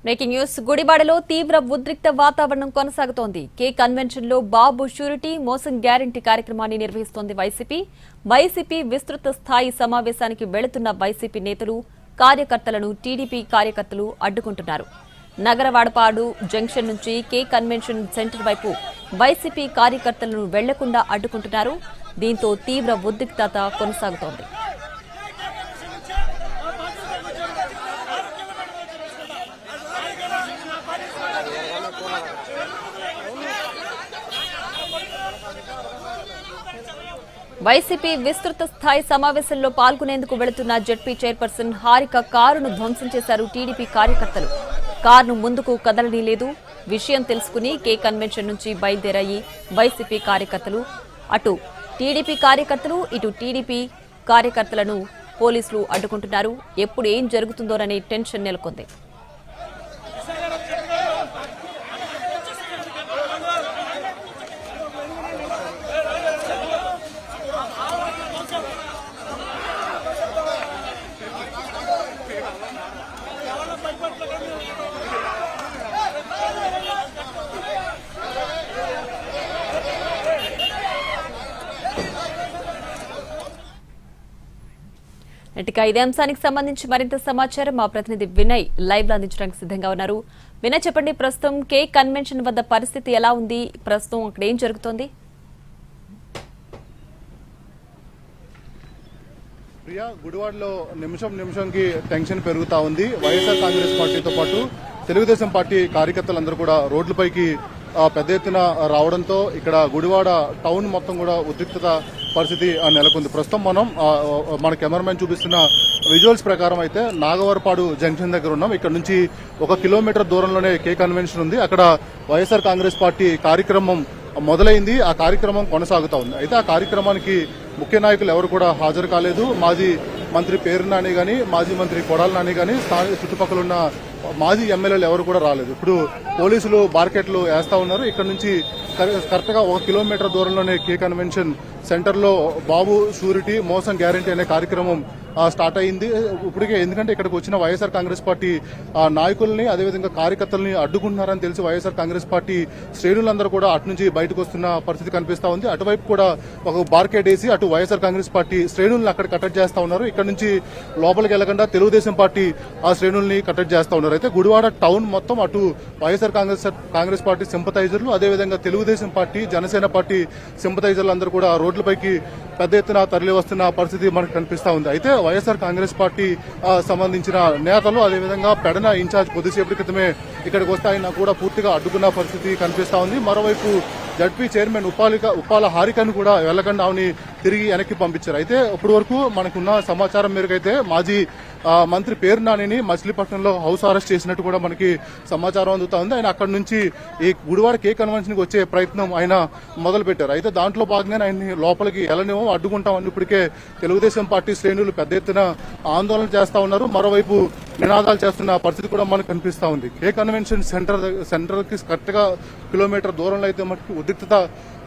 Breaking news గుడివాడలో తీవ్ర ఉద్రిక్త వాతావరణం కొనసాగుతోంది. కే కన్వెన్షన్ లో బాబు షూరిటీ మోసం గ్యారంటీ కార్యక్రమాన్ని నిర్వహిస్తోంది వైసీపీ విస్తృత స్థాయి సమావేశానికి వెళుతున్న వైసీపీ నేతలు కార్యకర్తలను టీడీపీ కార్యకర్తలు అడ్డుకుంటున్నారు. నగరవాడపాడు జంక్షన్ నుంచి కే కన్వెన్షన్ సెంటర్ వైపు వైసీపీ కార్యకర్తలను వెళ్లకుండా అడ్డుకుంటున్నారు. దీంతో తీవ్ర ఉద్రిక్తత కొనసాగుతోంది. వైసీపీ విస్తృత స్థాయి సమావేశంలో పాల్గొనేందుకు వెళుతున్న జెడ్పీ చైర్పర్సన్ హారిక కారును ధ్వంసం చేశారు టీడీపీ కార్యకర్తలు. కారును ముందుకు కదలనీలేదు. విషయం తెలుసుకుని కే కన్వెన్షన్ నుంచి బయలుదేరాయి వైసీపీ కార్యకర్తలు. అటు టీడీపీ కార్యకర్తలు ఇటు టీడీపీ కార్యకర్తలను పోలీసులు అడ్డుకుంటున్నారు. ఎప్పుడు ఏం జరుగుతుందోననే టెన్షన్ నెలకొంది. ఇక ఇదే అంశానికి సంబంధించి మరింత సమాచారం మా ప్రతినిధి వినయ్ లైవ్ లో అందించడానికి సిద్ధంగా ఉన్నారు. వినయ్, చెప్పండి, ప్రస్తుతం కే కన్వెన్షన్ వద్ద పరిస్థితి ఎలా ఉంది? ప్రస్తుతం అక్కడ ఏం జరుగుతోంది? ప్రియా, గుడివాడలో నిమిషంకి టెన్షన్ పెరుగుతా ఉంది. వైఎస్ఆర్ కాంగ్రెస్ పార్టీతో పాటు తెలుగుదేశం పార్టీ కార్యకర్తలందరూ కూడా రోడ్లపైకి పెద్ద ఎత్తున రావడంతో ఇక్కడ గుడివాడ టౌన్ మొత్తం కూడా ఉద్రిక్తత పరిస్థితి నెలకొంది. ప్రస్తుతం మనం మన కెమెరామెన్ చూపిస్తున్న విజువల్స్ ప్రకారం అయితే నాగవరపాడు జంక్షన్ దగ్గర ఉన్నాం. ఇక్కడ నుంచి 1 కిలోమీటర్ దూరంలోనే కే కన్వెన్షన్ ఉంది. అక్కడ వైఎస్ఆర్ కాంగ్రెస్ పార్టీ కార్యక్రమం మొదలైంది. ఆ కార్యక్రమం కొనసాగుతా ఉంది. అయితే ఆ కార్యక్రమానికి ముఖ్య నాయకులు ఎవరు కూడా హాజరు కాలేదు. మాజీ మంత్రి పేరు నాని గాని, మాజీ మంత్రి కొడాల నాని గాని, చుట్టుపక్కల ఉన్న మాజీ ఎమ్మెల్యేలు ఎవరు కూడా రాలేదు. ఇప్పుడు పోలీసులు బార్కెట్లు వేస్తా ఉన్నారు. ఇక్కడ నుంచి కరెక్ట్ గా 1 కిలోమీటర్ దూరంలోనే కే కన్వెన్షన్ సెంటర్ లో బాబు షూరిటీ మోసం గ్యారంటీ అనే కార్యక్రమం స్టార్ట్ అయింది ఇప్పటికే. ఎందుకంటే ఇక్కడికి వచ్చిన వైఎస్ఆర్ కాంగ్రెస్ పార్టీ నాయకుల్ని అదేవిధంగా కార్యకర్తల్ని అడ్డుకుంటున్నారని తెలిసి వైఎస్ఆర్ కాంగ్రెస్ పార్టీ శ్రేణులందరూ కూడా అటు నుంచి బయటకు వస్తున్న పరిస్థితి కనిపిస్తా ఉంది. అటువైపు కూడా ఒక బార్కెట్ వేసి అటు వైఎస్ఆర్ కాంగ్రెస్ పార్టీ శ్రేణుల్ని అక్కడ కట్టడి చేస్తా ఉన్నారు. ఇక్కడ నుంచి లోపలికి వెళ్లకుండా తెలుగుదేశం పార్టీ ఆ శ్రేణుల్ని కట్టడి చేస్తా ఉన్నారు. అయితే గుడివాడ టౌన్ మొత్తం అటు వైఎస్ఆర్ కాంగ్రెస్ పార్టీ సింపథైజర్లు అదేవిధంగా తెలుగుదేశం పార్టీ జనసేన పార్టీ సింపథైజర్లు అందరూ కూడా రోడ్లపైకి పెద్ద ఎత్తున తరలి వస్తున్న పరిస్థితి మనకు కనిపిస్తా ఉంది. అయితే వైఎస్ఆర్ కాంగ్రెస్ పార్టీ సంబంధించిన నేతలు అదేవిధంగా పెడన ఇన్ఛార్జ్ కొద్దిసేపటి క్రితమే ఇక్కడికి వస్తాయన్నా కూడా పూర్తిగా అడ్డుకున్న పరిస్థితి కనిపిస్తా ఉంది. మరోవైపు జడ్పీ చైర్మన్ ఉప్పాల హారికను కూడా వెళ్లకుండా ఆమెని తిరిగి వెనక్కి పంపించారు. అయితే ఇప్పటి వరకు మనకున్న సమాచారం మేరకైతే మాజీ మంత్రి పేరు నానిని మచిలీపట్నంలో హౌస్ అరెస్ట్ చేసినట్టు కూడా మనకి సమాచారం అందుతా ఉంది. ఆయన అక్కడి నుంచి ఈ గుడివాడ కే కన్వెన్షన్ కి వచ్చే ప్రయత్నం ఆయన మొదలు పెట్టారు. అయితే దాంట్లో భాగంగానే ఆయన్ని లోపలికి వెళ్ళనేమో అడ్డుకుంటామని ఇప్పటికే తెలుగుదేశం పార్టీ శ్రేణులు పెద్ద ఎత్తున ఆందోళన చేస్తా ఉన్నారు. మరోవైపు నినాదాలు చేస్తున్న పరిస్థితి కూడా మనకు కనిపిస్తా ఉంది. కే కన్వెన్షన్ సెంటర్ కి కరెక్ట్ గా కిలోమీటర్ దూరంలో అయితే మనకి ఉద్రిక్తత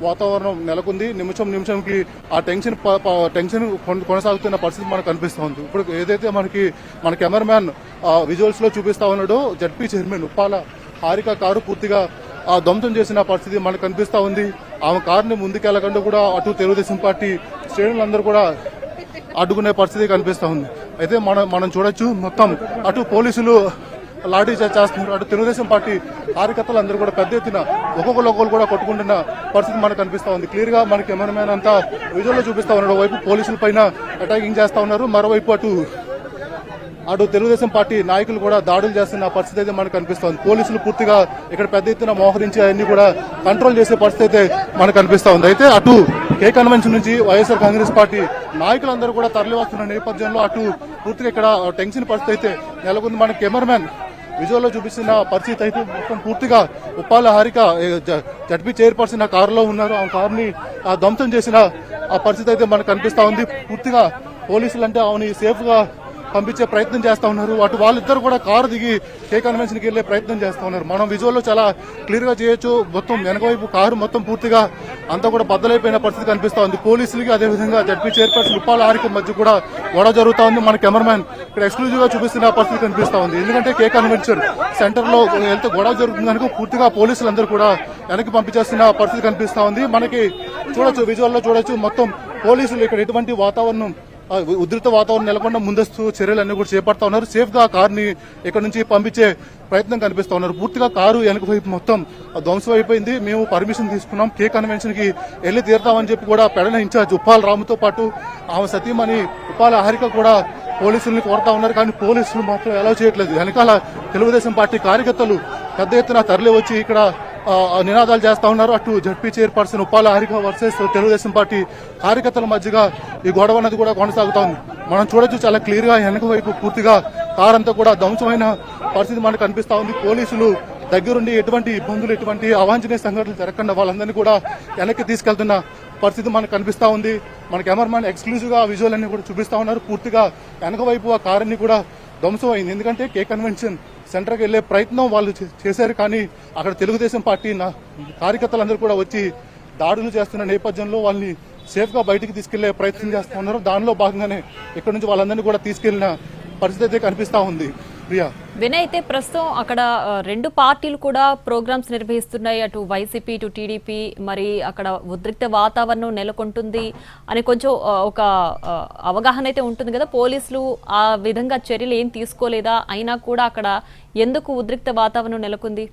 వాతావరణం నెలకొంది. నిమిషంకి ఆ టెన్షన్ కొనసాగుతున్న పరిస్థితి మనకు కనిపిస్తా ఉంది. ఇప్పుడు ఏదైతే మన కెమెరామ్యాన్ విజువల్స్ లో చూపిస్తా ఉన్నాడో ZP chairman Uppala Harika car పూర్తిగా ధ్వంసం చేసిన పరిస్థితి మనకు కనిపిస్తా ఉంది. ఆమె కారుని ముందుకెళ్లకుండా కూడా అటు తెలుగుదేశం పార్టీ శ్రేణులందరూ కూడా అడ్డుకునే పరిస్థితి కనిపిస్తా ఉంది. అయితే మనం చూడొచ్చు మొత్తం అటు పోలీసులు లాఠీ చేస్తున్నారు, అటు తెలుగుదేశం పార్టీ కార్యకర్తలు అందరూ కూడా పెద్ద ఎత్తున ఒక్కొక్కరు కూడా కొట్టుకుంటున్న పరిస్థితి మనకు కనిపిస్తా ఉంది. క్లియర్ గా మన కెమెరామ్యాన్ అంతా విజువల్ లో చూపిస్తా ఉన్నాడు. వైపు పోలీసుల పైన అటాకింగ్ చేస్తా ఉన్నారు, మరోవైపు అటు తెలుగుదేశం పార్టీ నాయకులు కూడా దాడులు చేస్తున్న పరిస్థితి అయితే మనకు కనిపిస్తోంది. పోలీసులు పూర్తిగా ఇక్కడ పెద్ద ఎత్తున మోహరించి అవన్నీ కూడా కంట్రోల్ చేసే పరిస్థితి అయితే మనకు కనిపిస్తా ఉంది. అయితే అటు కే కన్వెన్షన్ నుంచి వైఎస్ఆర్ కాంగ్రెస్ పార్టీ నాయకులందరూ కూడా తరలి వస్తున్న నేపథ్యంలో అటు పూర్తిగా ఇక్కడ టెన్షన్ పరిస్థితి అయితే నెలకొంది. మన కెమెరామ్యాన్ విజువల్ లో చూపిస్తున్న పరిస్థితి అయితే మొత్తం పూర్తిగా ఉప్పాల హారిక జడ్పీ చైర్పర్సన్ ఆ కారులో ఉన్నారు. ఆ కారుని ధ్వంసం చేసిన ఆ పరిస్థితి అయితే మనకు కనిపిస్తా ఉంది. పూర్తిగా పోలీసులు అంటే ఆమెని సేఫ్ గా పంపించే ప్రయత్నం చేస్తా ఉన్నారు. అటు వాళ్ళిద్దరు కూడా కారు దిగి కే కన్వెన్షన్కి వెళ్లే ప్రయత్నం చేస్తా ఉన్నారు. మనం విజువల్లో చాలా క్లియర్ గా చేయొచ్చు. మొత్తం వెనక వైపు కారు మొత్తం పూర్తిగా అంతా కూడా బద్దలైపోయిన పరిస్థితి కనిపిస్తా ఉంది. పోలీసులకి అదేవిధంగా జడ్పీ చైర్పర్సన్ ఉప్పాల హారిక మధ్య కూడా గొడవ జరుగుతా ఉంది. మన కెమెరామ్యాన్ ఇక్కడ ఎక్స్క్లూజివ్ గా చూపిస్తున్న పరిస్థితి కనిపిస్తా ఉంది. ఎందుకంటే కే కన్వెన్షన్ సెంటర్ లో వెళ్తే గొడవ జరుగుతుంది కనుక పూర్తిగా పోలీసులందరూ కూడా వెనక్కి పంపించేస్తున్న పరిస్థితి కనిపిస్తా ఉంది. మనకి చూడొచ్చు, విజువల్లో చూడొచ్చు, మొత్తం పోలీసులు ఇక్కడ ఎటువంటి వాతావరణం ఉధృత వాతావరణం నెలకొండ ముందస్తు చర్యలన్నీ కూడా చేపడతా ఉన్నారు. సేఫ్ గా కారుని ఇక్కడ నుంచి పంపించే ప్రయత్నం కనిపిస్తా ఉన్నారు. పూర్తిగా కారు వెనక వైపు మొత్తం ధ్వంసం అయిపోయింది. మేము పర్మిషన్ తీసుకున్నాం, కే కన్వెన్షన్ కి వెళ్లి తీరుతామని చెప్పి కూడా పెడన ఇన్ఛార్జ్ ఉప్పాల రాముతో పాటు ఆమె సతీమణి ఉప్పాల హారిక కూడా పోలీసుల్ని కోరుతా ఉన్నారు. కానీ పోలీసులు మాత్రం అలౌ చేయట్లేదు. వెనకాల తెలుగుదేశం పార్టీ కార్యకర్తలు పెద్ద ఎత్తున తరలి వచ్చి ఇక్కడ నినాదాలు చేస్తా ఉన్నారు. అటు ZP chairperson Uppala Harika versus Telugu Desam party కార్యకర్తల మధ్యగా ఈ గొడవ అనేది కూడా కొనసాగుతా ఉంది. మనం చూడొచ్చు, చాలా క్లియర్ గా వెనక వైపు పూర్తిగా కారంతా కూడా ధ్వంసమైన పరిస్థితి మనకు కనిపిస్తా ఉంది. పోలీసులు దగ్గరుండి ఎటువంటి ఇబ్బందులు, ఎటువంటి అవాంఛనీయ సంఘటనలు జరగకుండా వాళ్ళందరినీ కూడా వెనక్కి తీసుకెళ్తున్న పరిస్థితి మనకు కనిపిస్తా ఉంది. మన కెమెరామ్యాన్ ఎక్స్క్లూజివ్ గా విజువల్ అన్ని కూడా చూపిస్తా ఉన్నారు. పూర్తిగా వెనక వైపు ఆ కారుని కూడా ధ్వంసం అయింది. ఎందుకంటే కే కన్వెన్షన్ సెంటర్కి వెళ్లే ప్రయత్నం వాళ్ళు చేశారు. కానీ అక్కడ తెలుగుదేశం పార్టీ కార్యకర్తలందరూ కూడా వచ్చి దాడులు చేస్తున్న నేపథ్యంలో వాళ్ళని సేఫ్ గా బయటికి తీసుకెళ్లే ప్రయత్నం చేస్తా ఉన్నారు. దానిలో భాగంగానే ఇక్కడ నుంచి వాళ్ళందరినీ కూడా తీసుకెళ్లిన పరిస్థితి అయితే కనిపిస్తా ఉంది. ప్రియా, వినయ్, అయితే ప్రస్తుతం అక్కడ రెండు పార్టీలు కూడా ప్రోగ్రామ్స్ నిర్వహిస్తున్నాయి. అటు వైసీపీ, ఇటు టీడీపీ. మరి అక్కడ ఉద్రిక్త వాతావరణం నెలకొంటుంది అని కొంచెం ఒక అవగాహన అయితే ఉంటుంది కదా. పోలీసులు ఆ విధంగా చర్యలు ఏం తీసుకోలేదా? అయినా కూడా అక్కడ ఎందుకు ఉద్రిక్త వాతావరణం నెలకొంది?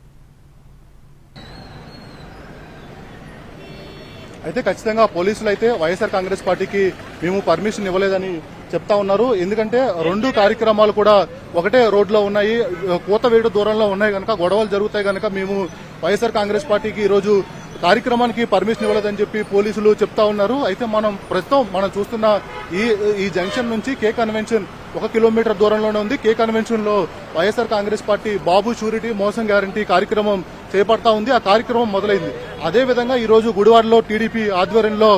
అయితే ఖచ్చితంగా పోలీసులు అయితే వైఎస్ఆర్ కాంగ్రెస్ పార్టీకి మేము పర్మిషన్ ఇవ్వలేదని చెప్తా ఉన్నారు. ఎందుకంటే రెండు కార్యక్రమాలు కూడా ఒకటే రోడ్లో ఉన్నాయి, కూతవేడు దూరంలో ఉన్నాయి కనుక గొడవలు జరుగుతాయి కనుక మేము వైఎస్ఆర్ కాంగ్రెస్ పార్టీకి ఈ రోజు కార్యక్రమానికి పర్మిషన్ ఇవ్వలేదని చెప్పి పోలీసులు చెప్తా ఉన్నారు. అయితే ప్రస్తుతం మనం చూస్తున్న ఈ జంక్షన్ నుంచి కే కన్వెన్షన్ 1 కిలోమీటర్ దూరంలోనే ఉంది. కే కన్వెన్షన్ లో వైఎస్ఆర్ కాంగ్రెస్ పార్టీ బాబు షూరిటీ మోసం గ్యారంటీ కార్యక్రమం చేపడతా ఉంది. ఆ కార్యక్రమం మొదలైంది. అదేవిధంగా ఈ రోజు గుడివాడలో టీడీపీ ఆధ్వర్యంలో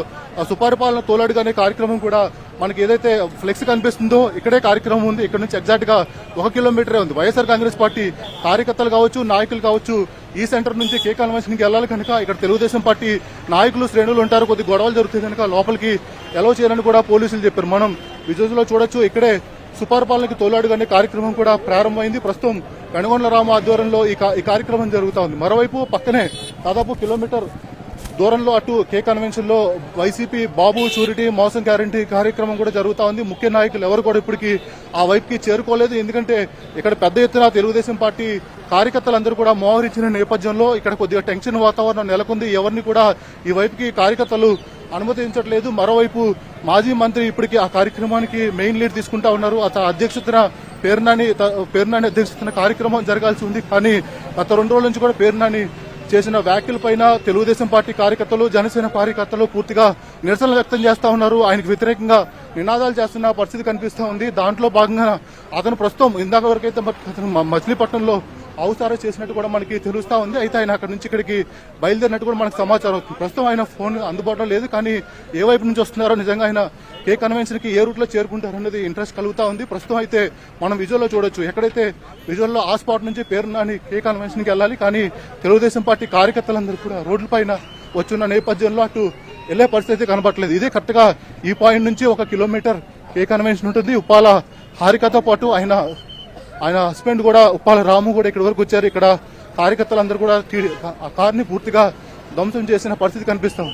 సుపరిపాలన తోలాడుగా అనే కార్యక్రమం కూడా మనకి ఏదైతే ఫ్లెక్స్ కనిపిస్తుందో ఇక్కడే కార్యక్రమం ఉంది. ఇక్కడ నుంచి ఎగ్జాక్ట్ గా 1 కిలోమీటరే ఉంది. వైఎస్ఆర్ కాంగ్రెస్ పార్టీ కార్యకర్తలు కావచ్చు, నాయకులు కావచ్చు, ఈ సెంటర్ నుంచి కే కన్వెన్షన్ కి వెళ్లాలి కనుక ఇక్కడ తెలుగుదేశం పార్టీ నాయకులు శ్రేణులు ఉంటారు. కొద్ది గొడవలు జరుగుతాయి కనుక లోపలికి ఎలవ్ చేయాలని కూడా పోలీసులు చెప్పారు. మనం విజువల్స్ లో చూడొచ్చు, ఇక్కడే సుపరిపాలనకి తోలాడుగా అనే కార్యక్రమం కూడా ప్రారంభమైంది. ప్రస్తుతం గణగొండ్ల రామ ఆధ్వర్యంలో ఈ కార్యక్రమం జరుగుతా ఉంది. మరోవైపు పక్కనే దాదాపు కిలోమీటర్ దూరంలో అటు కే కన్వెన్షన్ లో వైసీపీ బాబు షూరిటీ మోసం గ్యారంటీ కార్యక్రమం కూడా జరుగుతా ఉంది. ముఖ్య నాయకులు ఎవరు కూడా ఇప్పటికీ ఆ వైపుకి చేరుకోలేదు. ఎందుకంటే ఇక్కడ పెద్ద ఎత్తున తెలుగుదేశం పార్టీ కార్యకర్తలందరూ కూడా మోహరించిన నేపథ్యంలో ఇక్కడ కొద్దిగా టెన్షన్ వాతావరణం నెలకొంది. ఎవరిని కూడా ఈ వైపుకి కార్యకర్తలు అనుమతించట్లేదు. మరోవైపు మాజీ మంత్రి ఇప్పటికీ ఆ కార్యక్రమానికి మెయిన్ లీడ్ తీసుకుంటా ఉన్నారు. అతని అధ్యక్షతన పేర్నాని అధ్యక్షతన కార్యక్రమం జరగాల్సి ఉంది. కానీ గత 2 రోజుల నుంచి కూడా పేర్నాని చేసిన వ్యాఖ్యల పైన తెలుగుదేశం పార్టీ కార్యకర్తలు, జనసేన కార్యకర్తలు పూర్తిగా నిరసన వ్యక్తం చేస్తా ఉన్నారు. ఆయనకు వ్యతిరేకంగా నినాదాలు చేస్తున్న పరిస్థితి కనిపిస్తా ఉంది. దాంట్లో భాగంగా అతను ప్రస్తుతం ఇందాక వరకైతే మచిలీపట్నంలో అవసరం చేసినట్టు కూడా మనకి తెలుస్తా ఉంది. అయితే ఆయన అక్కడ నుంచి ఇక్కడికి బయలుదేరినట్టు కూడా మనకు సమాచారం అవుతుంది. ప్రస్తుతం ఆయన ఫోన్ అందుబాటులో లేదు. కానీ ఏ వైపు నుంచి వస్తున్నారో, నిజంగా ఆయన కే కన్వెన్షన్ కి ఏ రూట్ లో చేరుకుంటారనేది ఇంట్రెస్ట్ కలుగుతా ఉంది. ప్రస్తుతం అయితే మనం విజువల్లో చూడొచ్చు, ఎక్కడైతే విజువల్లో ఆ స్పాట్ నుంచి పేరునాని కే కన్వెన్షన్ కి వెళ్ళాలి. కానీ తెలుగుదేశం పార్టీ కార్యకర్తలందరూ కూడా రోడ్లపైన వచ్చున్న నేపథ్యంలో అటు వెళ్లే పరిస్థితి కనబడట్లేదు. ఇదే కరెక్ట్ గా ఈ పాయింట్ నుంచి 1 కిలోమీటర్ కే కన్వెన్షన్ ఉంటుంది. ఉప్పాల హారికతో పాటు ఆయన హస్బెండ్ కూడా ఉప్పాల రాము కూడా ఇక్కడ వరకు వచ్చారు. ఇక్కడ కార్యకర్తలందరూ కూడా ఆ కార్ని పూర్తిగా ధ్వంసం చేసిన పరిస్థితి కనిపిస్తాం.